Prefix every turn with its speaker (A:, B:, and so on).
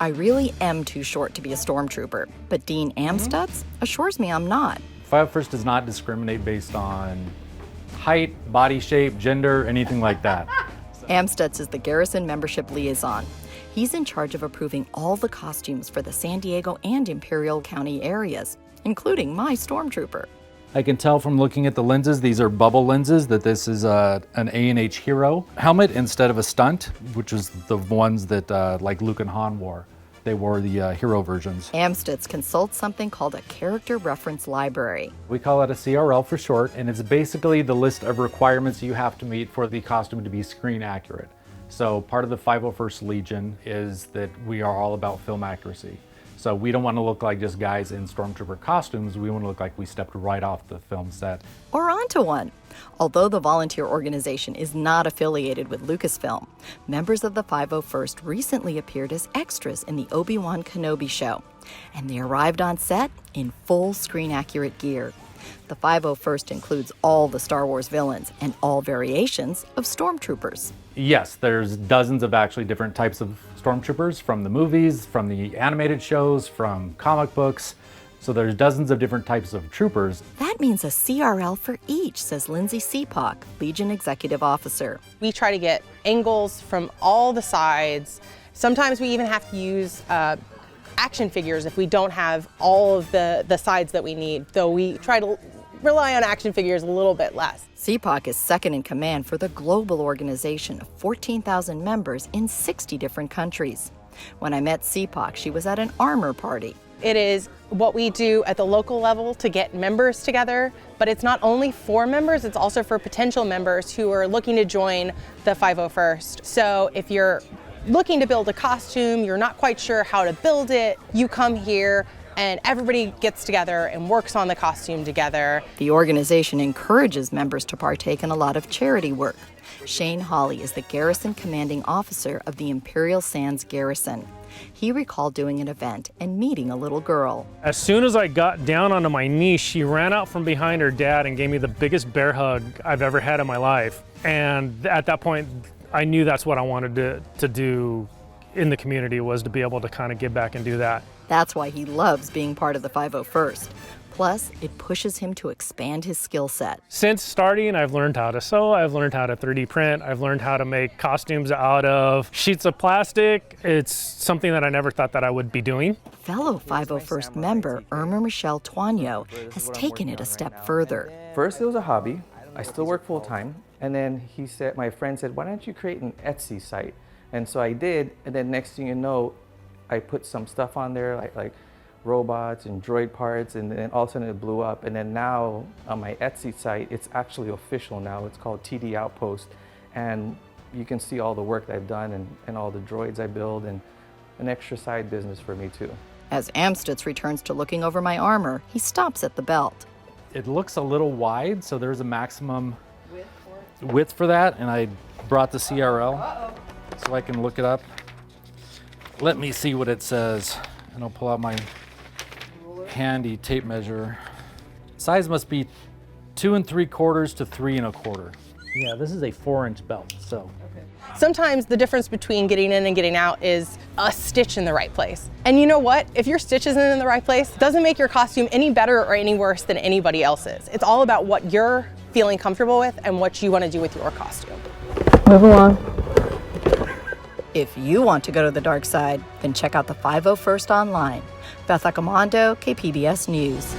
A: I really am too short to be a stormtrooper, but Dean Amstutz assures me I'm not.
B: 501st does not discriminate based on height, body shape, gender, anything like that.
A: Amstutz is the Garrison Membership Liaison. He's in charge of approving all the costumes for the San Diego and Imperial County areas, including my stormtrooper.
B: I can tell from looking at the lenses, these are bubble lenses, that this is an A&H Hero helmet instead of a stunt, which was the ones that like Luke and Han wore. They wore the Hero versions.
A: Amstutz consults something called a Character Reference Library.
B: We call it a CRL for short, and it's basically the list of requirements you have to meet for the costume to be screen accurate. So part of the 501st Legion is that we are all about film accuracy. So we don't want to look like just guys in stormtrooper costumes. We want to look like we stepped right off the film set.
A: Or onto one. Although the volunteer organization is not affiliated with Lucasfilm, members of the 501st recently appeared as extras in the Obi-Wan Kenobi show, and they arrived on set in full screen-accurate gear. The 501st includes all the Star Wars villains and all variations of stormtroopers.
B: Yes, there's dozens of actually different types of stormtroopers from the movies, from the animated shows, from comic books. So there's dozens of different types of troopers.
A: That means a CRL for each, says Lindsay Seapock, Legion Executive Officer.
C: We try to get angles from all the sides. Sometimes we even have to use action figures if we don't have all of the sides that we need, though we try to rely on action figures a little bit less.
A: Seapock is second in command for the global organization of 14,000 members in 60 different countries. When I met Seapock, she was at an armor party.
C: It is what we do at the local level to get members together, but it's not only for members, it's also for potential members who are looking to join the 501st. So if you're looking to build a costume, you're not quite sure how to build it, you come here and everybody gets together and works on the costume together.
A: The organization encourages members to partake in a lot of charity work. Shane Hawley is the Garrison Commanding Officer of the Imperial Sands Garrison. He recalled doing an event and meeting a little girl.
D: As soon as I got down onto my knee, she ran out from behind her dad and gave me the biggest bear hug I've ever had in my life. And at that point, I knew that's what I wanted to do in the community, was to be able to kind of give back and do that.
A: That's why he loves being part of the 501st. Plus, it pushes him to expand his skill set.
D: Since starting, I've learned how to sew, I've learned how to 3D print, I've learned how to make costumes out of sheets of plastic. It's something that I never thought that I would be doing.
A: Fellow 501st member Irma Michelle Tuano has taken it a step further.
E: First, it was a hobby. I still work full time. And then my friend said, why don't you create an Etsy site? And so I did, and then next thing you know, I put some stuff on there, like robots and droid parts, and then all of a sudden it blew up. And then now on my Etsy site, it's actually official now. It's called TD Outpost. And you can see all the work that I've done and all the droids I build, and an extra side business for me too.
A: As Amstutz returns to looking over my armor, he stops at the belt.
B: It looks a little wide, so there's a maximum width for that, and I brought the CRL so I can look it up. Let me see what it says, and I'll pull out my handy tape measure. Size must be 2 3/4 to 3 1/4. Yeah, this is a 4-inch belt, so.
C: Sometimes the difference between getting in and getting out is a stitch in the right place. And you know what? If your stitch isn't in the right place, it doesn't make your costume any better or any worse than anybody else's. It's all about what you're feeling comfortable with and what you want to do with your costume.
A: Move along. If you want to go to the dark side, then check out the 501st online. Beth Accomando, KPBS News.